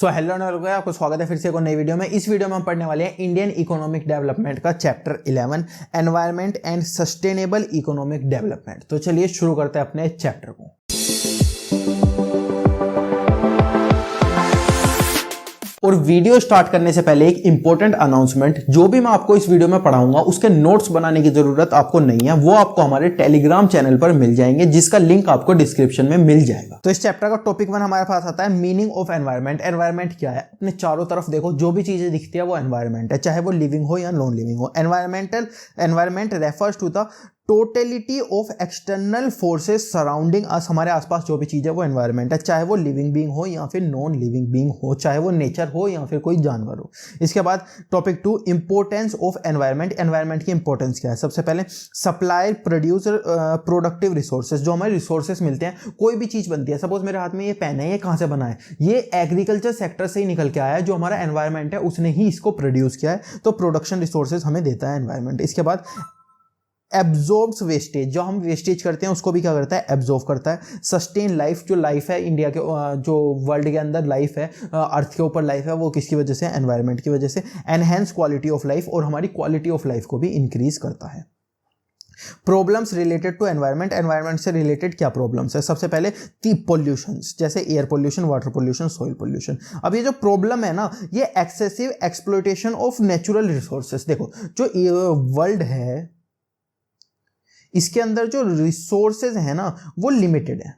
Hello आपको स्वागत है फिर से एक नई वीडियो में। इस वीडियो में हम पढ़ने वाले हैं इंडियन इकोनॉमिक डेवलपमेंट का chapter 11 environment and sustainable economic development. तो चलिए शुरू करते हैं अपने चैप्टर को। और वीडियो स्टार्ट करने से पहले एक इंपॉर्टेंट अनाउंसमेंट, जो भी मैं आपको इस वीडियो में पढ़ाऊंगा उसके नोट्स बनाने की जरूरत आपको नहीं है, वो आपको हमारे टेलीग्राम चैनल पर मिल जाएंगे, जिसका लिंक आपको डिस्क्रिप्शन में मिल जाएगा। तो इस चैप्टर का टॉपिक 1 हमारे पास आता है मीनिंग ऑफ एनवायरनमेंट। एनवायरनमेंट क्या है? अपने चारों तरफ देखो, जो भी चीजें दिखती है वो एनवायरनमेंट है, चाहे वो लिविंग हो या नॉन लिविंग हो। Environment refers to the totality of external forces surrounding us. हमारे आसपास जो भी चीज है वो एनवायरनमेंट है, चाहे वो लिविंग बीइंग हो या फिर नॉन लिविंग बीइंग हो, चाहे वो नेचर हो या फिर कोई जानवर हो। इसके बाद topic 2 importance of environment. Environment की इंपॉर्टेंस क्या है? सबसे पहले सप्लाई प्रोड्यूसर प्रोडक्टिव रिसोर्सेज। जो हमारे रिसोर्सेज मिलते हैं, कोई भी चीज बनती है, सपोज मेरे हाथ में ये पेन है, ये कहां से बना है? ये एग्रीकल्चर सेक्टर से ही निकल के आया है। जो हमारा एनवायरनमेंट है उसने ही इसको प्रोड्यूस किया है, तो प्रोडक्शन रिसोर्सेज हमें देता है एनवायरनमेंट। इसके बाद एब्जॉर्ब्स वेस्टेज। जो हम वेस्टेज करते हैं उसको भी क्या करता है? एब्जॉर्ब करता है। Sustain life. जो लाइफ है इंडिया के, जो वर्ल्ड के अंदर लाइफ है, अर्थ के ऊपर लाइफ है, वो किसकी वजह से? एनवायरनमेंट की वजह से। एनहेंस क्वालिटी ऑफ लाइफ, और हमारी क्वालिटी ऑफ लाइफ को भी इंक्रीज करता है। Problems related to environment. Environment से रिलेटेड क्या प्रॉब्लम्स है? सबसे पहले पॉल्यूशंस, जैसे air pollution, water pollution, soil pollution. अब ये जो प्रॉब्लम है ना, ये excessive exploitation of natural resources. देखो, जो वर्ल्ड है इसके अंदर जो रिसोर्सेज है ना वो लिमिटेड है,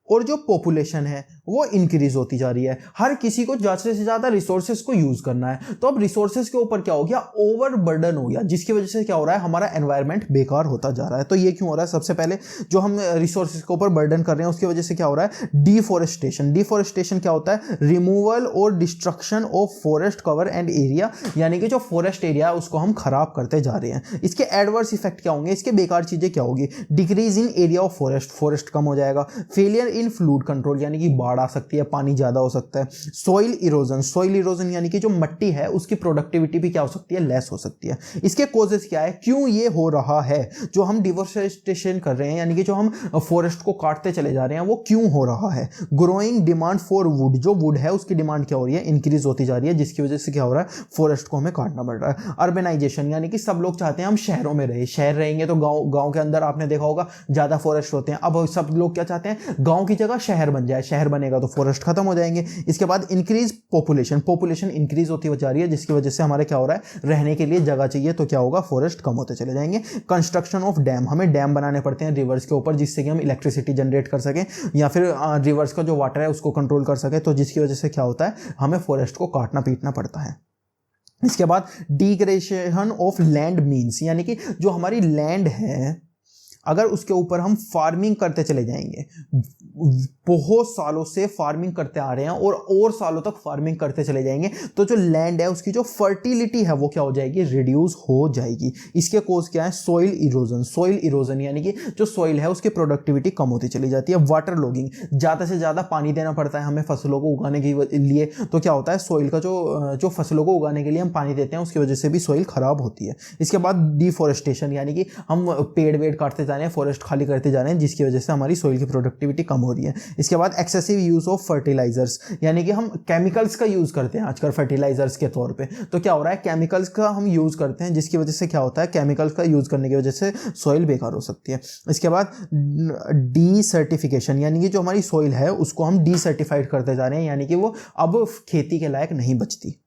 और जो पॉपुलेशन है वो इंक्रीज होती जा रही है। हर किसी को ज़्यादा से ज़्यादा रिसोर्सेज को यूज करना है, तो अब रिसोर्सेज के ऊपर क्या हो गया? ओवर बर्डन हो गया, जिसकी वजह से क्या हो रहा है? हमारा एनवायरनमेंट बेकार होता जा रहा है। तो ये क्यों हो रहा है? सबसे पहले जो हम रिसोर्सेज के ऊपर बर्डन कर रहे हैं उसकी वजह से क्या हो रहा है? डिफॉरेस्टेशन। डिफॉरेस्टेशन क्या होता है? रिमूवल और destruction of forest cover and area, यानी कि जो फॉरेस्ट एरिया है उसको हम खराब करते जा रहे हैं। इसके एडवर्स इफेक्ट क्या होंगे? इसके बेकार चीजें क्या होगी? Decrease in area of forest, forest कम हो जाएगा। फेलियर इन फ्लूड कंट्रोल, यानी कि बाढ़ आ सकती है, पानी ज्यादा हो सकता है। Soil erosion. सॉइल इरोजन यानी कि जो मिट्टी है उसकी प्रोडक्टिविटी भी क्या हो सकती है? लेस हो सकती है। इसके कॉजेस क्या है? क्यों ये हो रहा है? जो हम डिफॉरेस्टेशन कर रहे हैं, यानी कि जो हम फॉरेस्ट को काटते चले जा रहे हैं, वो क्यों हो रहा है? Growing demand for would. जो वुड है उसकी डिमांड क्या हो रही है? इंक्रीज होती जा रही है, जिसकी वजह से क्या हो रहा है? फॉरेस्ट को हमें काटना पड़ रहा है। अर्बनाइजेशन, यानी कि सब लोग चाहते हैं हम शहरों में रहे। शहर रहेंगे तो गांव के अंदर आपने देखा होगा ज्यादा फॉरेस्ट होते हैं। अब सब लोग क्या चाहते हैं? गांव की जगह शहर बन जाए। शहर बनेगा तो फॉरेस्ट खत्म हो जाएंगे। इसके बाद इंक्रीज पॉपुलेशन। पॉपुलेशन इंक्रीज होती जा रही है, जिसकी वजह से हमारे क्या हो रहा है? रहने के लिए जगह चाहिए, तो क्या होगा? फॉरेस्ट कम होते चले जाएंगे। Construction of dam. हमें डैम बनाने पड़ते हैं रिवर्स के ऊपर, जिससे कि हम इलेक्ट्रिसिटी जनरेट कर सकें, या फिर रिवर्स का जो वाटर है उसको कंट्रोल कर सके, तो जिसकी वजह से क्या होता है? हमें फॉरेस्ट को काटना पीटना पड़ता है। इसके बाद डिग्रेडेशन ऑफ लैंड मीन्स, यानी कि जो हमारी लैंड है अगर उसके ऊपर हम फार्मिंग करते चले जाएंगे, बहुत सालों से फार्मिंग करते आ रहे हैं और सालों तक फार्मिंग करते चले जाएंगे, तो जो लैंड है उसकी जो फर्टिलिटी है वो क्या हो जाएगी? रिड्यूस हो जाएगी। इसके कोज क्या है? Soil erosion. सॉइल इरोजन यानी कि जो सॉइल है उसकी प्रोडक्टिविटी कम होती चली जाती है। वाटर लॉगिंग, ज़्यादा से ज़्यादा पानी देना पड़ता है हमें फसलों को उगाने के लिए, तो क्या होता है? सॉइल का जो फसलों को उगाने के लिए हम पानी देते हैं उसकी वजह से भी सॉइल खराब होती है। इसके बाद डिफॉरेस्टेशन, यानी कि हम पेड़ वेड़ काटते जा रहे हैं, फॉरेस्ट खाली करते जा रहे हैं, जिसकी वजह से हमारी सॉइल की प्रोडक्टिविटी कम हो रही है। इसके बाद एक्सेसिव यूज ऑफ फर्टिलाइजर्स, यानी कि हम केमिकल्स का यूज करते हैं आजकल फर्टिलाइजर्स के तौर पे, तो क्या हो रहा है? केमिकल्स का हम यूज करते हैं, जिसकी वजह से क्या होता है? केमिकल्स का यूज करने की वजह से सॉइल बेकार हो सकती है। इसके बाद डीसर्टिफिकेशन, यानी कि जो हमारी सॉइल है उसको हम डीसर्टिफाइड करते जा रहे हैं, यानी कि वो अब खेती के लायक नहीं बचती।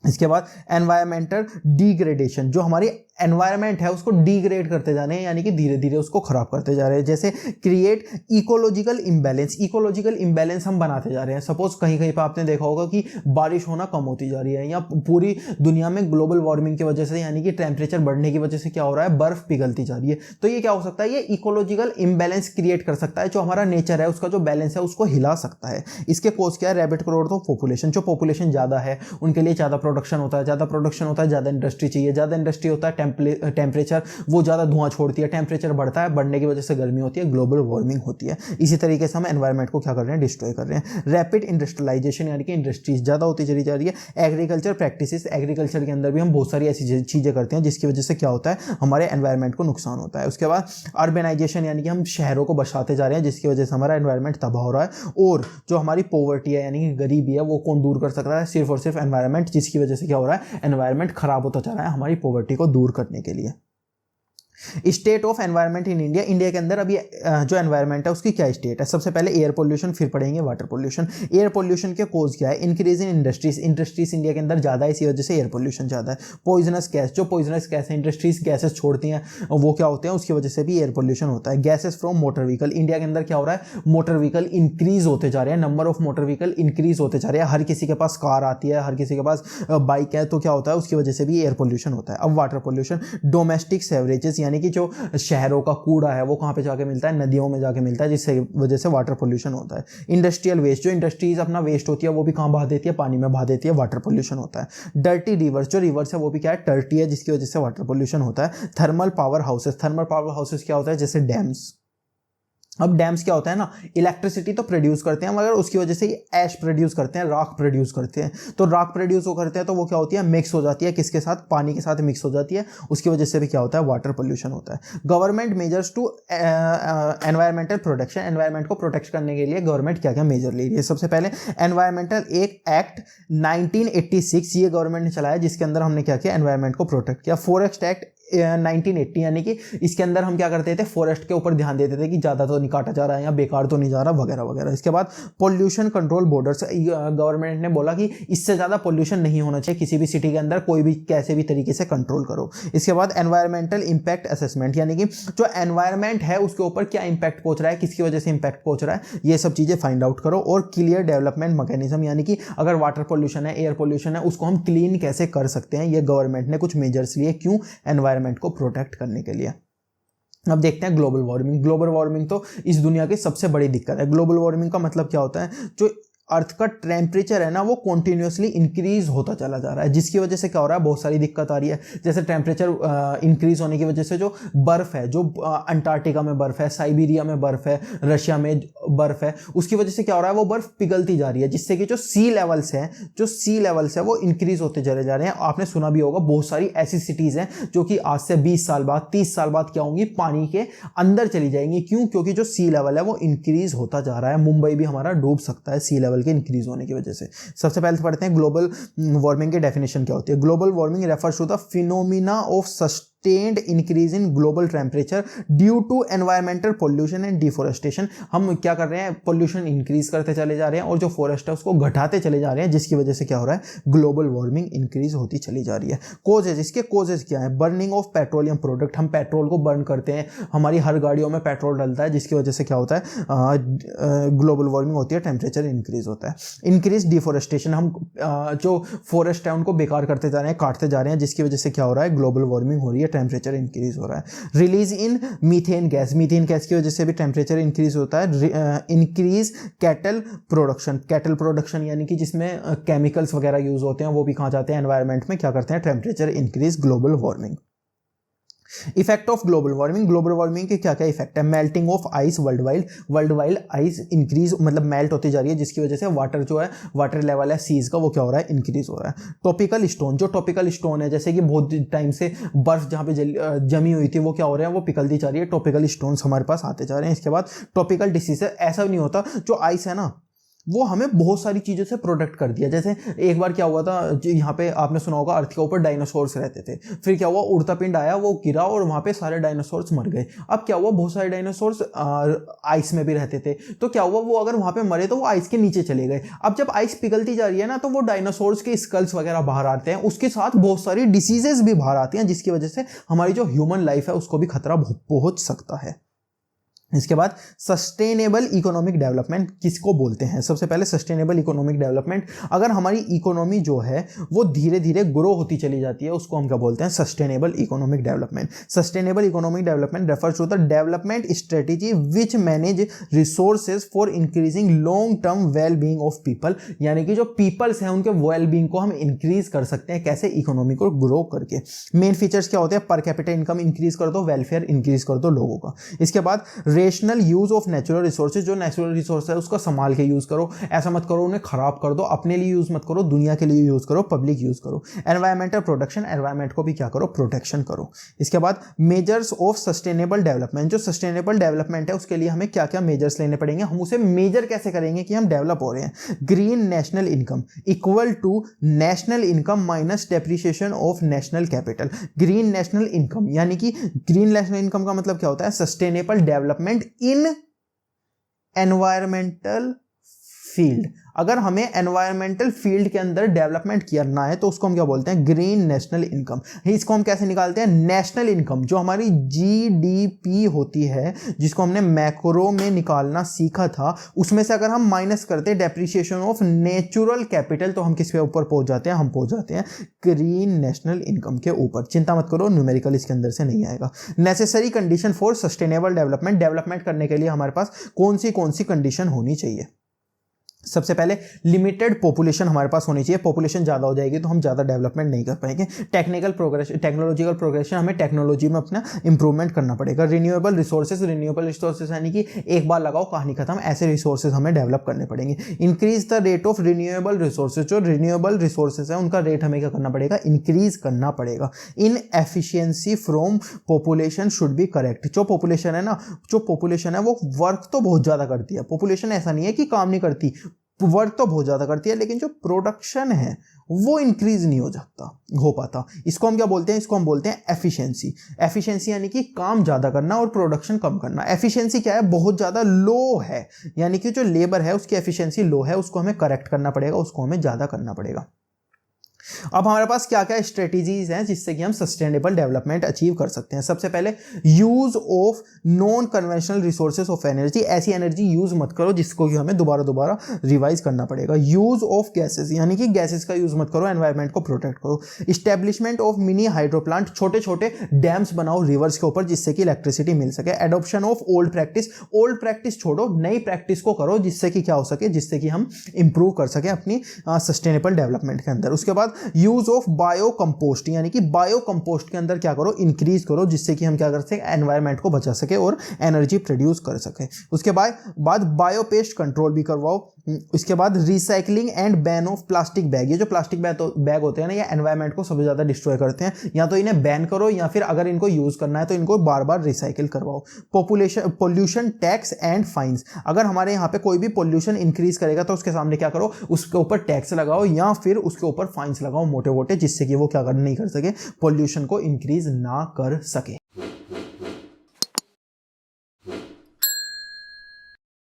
इसके बाद एनवायरमेंटल डिग्रेडेशन, जो हमारी एनवायरनमेंट है उसको डिग्रेड करते जा रहे हैं, यानी कि धीरे धीरे उसको खराब करते जा रहे हैं। जैसे create ecological imbalance. Ecological imbalance हम बनाते जा रहे हैं। सपोज कहीं कहीं पर आपने देखा होगा कि बारिश होना कम होती जा रही है, या पूरी दुनिया में ग्लोबल वार्मिंग की वजह से, यानी कि टेम्परेचर बढ़ने की वजह से क्या हो रहा है? बर्फ पिघलती जा रही है। तो ये क्या हो सकता है? ये इकोलॉजिकल इंबैलेंस क्रिएट कर सकता है। जो हमारा नेचर है उसका जो बैलेंस है उसको हिला सकता है। इसके कोज क्या है? Rabbit growth of population. जो पॉपुलेशन ज्यादा है उनके लिए ज्यादा प्रोडक्शन होता है, ज्यादा प्रोडक्शन होता है, ज्यादा इंडस्ट्री चाहिए, ज्यादा इंडस्ट्री होता है, टेम्परेचर वो ज़्यादा धुआं छोड़ती है, टेम्परेचर बढ़ता है, बढ़ने की वजह से गर्मी होती है, ग्लोबल वार्मिंग होती है। इसी तरीके से हम एनवायरनमेंट को क्या कर रहे हैं, डिस्ट्रॉय कर रहे हैं। रैपिड इंडस्ट्रियलाइजेशन यानी कि इंडस्ट्रीज ज़्यादा होती चली जा रही है। एग्रीकल्चर प्रैक्टिसेस, एग्रीकल्चर के अंदर भी हम बहुत सारी ऐसी चीज़ें करते हैं जिसकी वजह से क्या होता है, हमारे एनवायरनमेंट को नुकसान होता है। उसके बाद अर्बनाइजेशन यानी कि हम शहरों को बसाते जा रहे हैं जिसकी वजह से हमारा एनवायरनमेंट तबाह हो रहा है। और जो हमारी पॉवर्टी है यानी कि गरीबी है वो कौन दूर कर सकता है, सिर्फ और सिर्फ एनवायरनमेंट, जिसकी वजह से क्या हो रहा है, एनवायरनमेंट खराब होता जा रहा है हमारी पॉवर्टी को दूर करने के लिए। State of environment in India, India के अंदर अभी जो एनवायरनमेंट है उसकी क्या स्टेट है। सबसे पहले एयर पोल्यूशन, फिर पढ़ेंगे वाटर पोल्यूशन। एयर पोल्यूशन के कॉज क्या है, increase in industries, industries India के अंदर ज़्यादा है, इसी वजह से एयर पोल्यूशन ज़्यादा है। पॉइजनस गैस, जो पॉइजनस गैस है, इंडस्ट्रीज गैसेस छोड़ती हैं वो क्या होते हैं, उसकी वजह से भी एयर पोल्यूशन होता है। Gases from motor vehicle, India के अंदर क्या हो रहा है, मोटर व्हीकल इंक्रीज होते जा रहे हैं, number of motor vehicle increase होते जा रहे हैं, हर किसी के पास कार आती है, हर किसी के पास बाइक है, तो क्या होता है, उसकी वजह से भी एयर पोल्यूशन होता है। अब वाटर पोल्यूशन, डोमेस्टिक सेवरेजेस यानी कि जो शहरों का कूड़ा है वो कहाँ पे जाके मिलता है, नदियों में जाके मिलता है, जिससे वजह से वाटर पोल्यूशन होता है। इंडस्ट्रियल वेस्ट, जो इंडस्ट्रीज अपना वेस्ट होती है वो भी कहाँ बहा देती है, पानी में बहा देती है, वाटर पोल्यूशन होता है। डर्टी रिवर्स, जो रिवर्स है वो भी क्या है, डर्टी है, जिसकी वजह से वाटर पोल्यूशन होता है। Thermal power houses, thermal power houses क्या होता है, जैसे डैम्स। अब डैम्स क्या होता है ना, इलेक्ट्रिसिटी तो प्रोड्यूस करते हैं मगर उसकी वजह से ऐश प्रोड्यूस करते हैं, राख प्रोड्यूस करते हैं। तो राख प्रोड्यूस वो करते हैं तो वो क्या होती है, मिक्स हो जाती है, किसके साथ, पानी के साथ मिक्स हो जाती है, उसकी वजह से भी क्या होता है, वाटर पोल्यूशन होता है। Government measures to environmental protection, environment को प्रोटेक्ट करने के लिए गवर्नमेंट क्या क्या मेजर ले रही है। सबसे पहले एनवायरमेंटल एक एक्ट 1986 ये गवर्नमेंट ने चलाया, जिसके अंदर हमने क्या किया, एनवायरमेंट को प्रोटेक्ट किया। फॉरेस्ट एक्ट 1980 यानी कि इसके अंदर हम क्या करते थे, फॉरेस्ट के ऊपर ध्यान देते थे कि ज़्यादा तो नहीं काटा जा रहा है या बेकार तो नहीं जा रहा वगैरह वगैरह। इसके बाद पोल्यूशन कंट्रोल बॉर्डर्स, गवर्नमेंट ने बोला कि इससे ज़्यादा पोल्यूशन नहीं होना चाहिए किसी भी सिटी के अंदर, कोई भी कैसे भी तरीके से कंट्रोल करो। इसके बाद एनवायरमेंटल इंपैक्ट असेसमेंट यानी कि जो एनवायरमेंट है उसके ऊपर क्या इंपैक्ट पहुंच रहा है, किसकी वजह से इंपैक्ट पहुंच रहा है, ये सब चीज़ें फाइंड आउट करो। और क्लियर डेवलपमेंट मैकेनिज्म यानी कि अगर वाटर पोल्यूशन है, एयर पोल्यूशन है, उसको हम क्लीन कैसे कर सकते हैं, ये गवर्नमेंट ने कुछ मेजर्स लिए, क्यों, एनवायरमेंट को प्रोटेक्ट करने के लिए। अब देखते हैं ग्लोबल वार्मिंग। ग्लोबल वार्मिंग तो इस दुनिया की सबसे बड़ी दिक्कत है। ग्लोबल वार्मिंग का मतलब क्या होता है, जो अर्थ का टेम्परेचर है ना वो कॉन्टिन्यूसली इंक्रीज होता चला जा रहा है, जिसकी वजह से क्या हो रहा है, बहुत सारी दिक्कत आ रही है। जैसे टेम्परेचर इंक्रीज होने की वजह से जो बर्फ है, जो अंटार्कटिका में बर्फ है, साइबेरिया में बर्फ है, रशिया में बर्फ है, उसकी वजह से क्या हो रहा है, वो बर्फ पिघलती जा रही है, जिससे कि जो सी लेवल्स है वो इंक्रीज होते चले जा रहे हैं। आपने सुना भी होगा बहुत सारी ऐसी सिटीज हैं जो कि आज से 20 साल बाद 30 साल बाद क्या होंगी, पानी के अंदर चली जाएंगी। क्यों, क्योंकि जो सी लेवल है वो इंक्रीज होता जा रहा है। मुंबई भी हमारा डूब सकता है सी लेवल के इंक्रीज होने की वजह से। सबसे पहले तो पढ़ते हैं ग्लोबल वार्मिंग की डेफिनेशन क्या होती है। Global warming refers to the phenomena of sustained increase in global temperature due to environmental pollution and deforestation। हम क्या कर रहे हैं, पोल्यूशन इंक्रीज करते चले जा रहे हैं और जो फॉरेस्ट है उसको घटाते चले जा रहे हैं, जिसकी वजह से क्या हो रहा है, ग्लोबल वार्मिंग इंक्रीज होती चली जा रही है। कॉजेज, इसके कॉजेज क्या है, बर्निंग ऑफ पेट्रोलियम प्रोडक्ट, हम पेट्रोल को बर्न करते हैं, हमारी हर गाड़ियों में पेट्रोल डलता है, जिसकी वजह से क्या होता है, ग्लोबल वार्मिंग होती है, टेम्परेचर इंक्रीज होता है। इंक्रीज डिफोरेस्टेशन, हम जो फॉरेस्ट है उनको बेकार करते जा रहे हैं, काटते जा रहे हैं, जिसकी वजह से क्या हो रहा है, ग्लोबल वार्मिंग हो रही है, टेम्परेचर इंक्रीज हो रहा है। रिलीज इन मीथेन गैस, मीथेन गैस की वजह से भी टेम्परेचर इंक्रीज होता है। Increase cattle production, cattle production यानी कि जिसमें केमिकल्स वगैरह यूज होते हैं, वो भी कहाँ जाते हैं, एनवायरनमेंट में, क्या करते हैं, temperature increase, global warming. Effect of global warming, global warming के क्या क्या इफेक्ट है, melting of ice world ice increase, मतलब मेल्ट होती जा रही है, जिसकी वजह से वाटर जो है, वाटर लेवल है सीज का, वो क्या हो रहा है, इंक्रीज हो रहा है। टॉपिकल स्टोन, जो टॉपिकल स्टोन है, जैसे कि बहुत टाइम से बर्फ जहाँ पे जमी हुई थी वो क्या हो रहा है, वो पिघलती जा रही है, टॉपिकल स्टोन्स हमारे पास आते जा रहे हैं। इसके बाद टॉपिकल डिसीज, ऐसा नहीं होता, जो आइस है ना वो हमें बहुत सारी चीज़ों से प्रोटेक्ट कर दिया। जैसे एक बार क्या हुआ था, यहाँ पे आपने सुना होगा अर्थ के ऊपर डायनासोर्स रहते थे, फिर क्या हुआ, उड़ता पिंड आया, वो गिरा और वहाँ पे सारे डायनासोर्स मर गए। अब क्या हुआ, बहुत सारे डायनासोर्स आइस में भी रहते थे, तो क्या हुआ, वो अगर वहाँ पे मरे तो वो आइस के नीचे चले गए। अब जब आइस पिघलती जा रही है ना, तो वो डायनासोर्स के स्कल्स वगैरह बाहर आते हैं, उसके साथ बहुत सारी डिसीजेस भी बाहर आती हैं, जिसकी वजह से हमारी जो ह्यूमन लाइफ है उसको भी खतरा पहुँच सकता है। इसके बाद सस्टेनेबल इकोनॉमिक डेवलपमेंट किसको बोलते हैं? सबसे पहले सस्टेनेबल इकोनॉमिक डेवलपमेंट, अगर हमारी इकोनॉमी जो है वो धीरे धीरे ग्रो होती चली जाती है, उसको हम क्या बोलते हैं? Sustainable economic development. Sustainable economic development refers to the development strategy which manage resources for increasing long term well being of people, यानी कि जो पीपल्स हैं उनके वेल बीइंग को हम इंक्रीज कर सकते हैं। कैसे? इकोनॉमी को ग्रो करके। मेन फीचर्स क्या होते हैं? पर कैपिटा इनकम इंक्रीज कर दो, वेलफेयर इंक्रीज कर दो लोगों का। इसके बाद rational use of natural resources, जो नेचुरल रिसोर्स है उसका संभाल के यूज करो, ऐसा मत करो उन्हें खराब कर दो, अपने लिए यूज मत करो, दुनिया के लिए यूज करो, पब्लिक यूज करो। एनवायरमेंटल प्रोटेक्शन, एनवायरमेंट को भी क्या करो? प्रोटेक्शन करो। इसके बाद मेजर्स ऑफ सस्टेनेबल डेवलपमेंट, जो सस्टेनेबल डेवलपमेंट है उसके लिए हमें क्या क्या मेजर्स लेने पड़ेंगे, हम उसे मेजर कैसे करेंगे कि हम डेवलप हो रहे हैं। Green national income equal to national income minus depreciation of national capital. Green national income यानी कि ग्रीन नेशनल इनकम का मतलब क्या होता है? Sustainable development in environmental field. अगर हमें एनवायरमेंटल फील्ड के अंदर डेवलपमेंट करना है तो उसको हम क्या बोलते हैं? Green national income. इसको हम कैसे निकालते हैं? नेशनल इनकम जो हमारी जीडीपी होती है, जिसको हमने मैक्रो में निकालना सीखा था, उसमें से अगर हम माइनस करते हैं डेप्रिसिएशन ऑफ नेचुरल कैपिटल तो हम किसके ऊपर पहुंच जाते हैं? हम पहुंच जाते हैं ग्रीन नेशनल इनकम के ऊपर। चिंता मत करो, न्यूमेरिकल इसके अंदर से नहीं आएगा। Necessary condition for sustainable development, development करने के लिए हमारे पास कौन सी कंडीशन होनी चाहिए? सबसे पहले लिमिटेड पॉपुलेशन हमारे पास होनी चाहिए। पॉपुलेशन ज़्यादा हो जाएगी तो हम ज़्यादा डेवलपमेंट नहीं कर पाएंगे। टेक्नोलॉजिकल प्रोग्रेशन, हमें टेक्नोलॉजी में अपना इंप्रूवमेंट करना पड़ेगा। रिन्यूएबल रिसोर्सेज यानी कि एक बार लगाओ कहानी खत्म, ऐसे रिसोर्सेज हमें डेवलप करने पड़ेंगे। Increase the rate of renewable resources, जो रिन्यूएबल रिसोर्सेज है उनका रेट हमें क्या करना पड़ेगा? इंक्रीज करना पड़ेगा। In efficiency from population should be correct. जो पॉपुलेशन है वो वर्क तो बहुत ज़्यादा करती है। पॉपुलेशन ऐसा नहीं है कि काम नहीं करती, वर्क तो बहुत ज्यादा करती है, लेकिन जो प्रोडक्शन है वो इंक्रीज नहीं हो पाता। इसको हम क्या बोलते हैं? इसको हम बोलते हैं एफिशिएंसी। एफिशिएंसी यानी कि काम ज्यादा करना और प्रोडक्शन कम करना। एफिशिएंसी क्या है? बहुत ज्यादा लो है, यानी कि जो लेबर है उसकी एफिशिएंसी लो है, उसको हमें करेक्ट करना पड़ेगा, उसको हमें ज्यादा करना पड़ेगा। अब हमारे पास क्या क्या स्ट्रेटेजीज हैं जिससे कि हम सस्टेनेबल डेवलपमेंट अचीव कर सकते हैं। सबसे पहले use of non conventional resources of energy. ऐसी एनर्जी यूज मत करो जिसको कि हमें दोबारा रिवाइज करना पड़ेगा। यूज ऑफ गैसेस, यानी कि गैसेस का यूज मत करो, एनवायरमेंट को प्रोटेक्ट करो। Establishment of mini hydro plant, छोटे छोटे डैम्स बनाओ रिवर्स के ऊपर जिससे कि इलेक्ट्रिसिटी मिल सके। एडॉप्शन ऑफ ओल्ड प्रैक्टिस छोड़ो, नई प्रैक्टिस को करो जिससे कि क्या हो सके? जिससे कि हम इंप्रूव कर सके अपनी सस्टेनेबल डेवलपमेंट के अंदर। उसके बाद यूज ऑफ बायो कंपोस्ट, यानी कि बायो कंपोस्ट के अंदर क्या करो? इंक्रीज करो जिससे कि हम क्या कर सके? एनवायरमेंट को बचा सके और एनर्जी प्रोड्यूस कर सके। उसके बाद बायो पेस्ट कंट्रोल भी करवाओ। इसके बाद recycling and ban of plastic bag. ये जो प्लास्टिक बैग होते हैं ना, ये एनवायरमेंट को सबसे ज्यादा डिस्ट्रॉय करते हैं। या तो इन्हें बैन करो या फिर अगर इनको यूज करना है तो इनको बार बार रिसाइकिल करवाओ। पोल्यूशन टैक्स एंड फाइन्स, अगर हमारे यहाँ पे कोई भी पोल्यूशन इंक्रीज करेगा तो उसके सामने क्या करो? उसके ऊपर टैक्स लगाओ या फिर उसके ऊपर फाइन्स लगाओ मोटे मोटे, जिससे कि वो क्या नहीं कर सके? पोल्यूशन को इंक्रीज ना कर सके।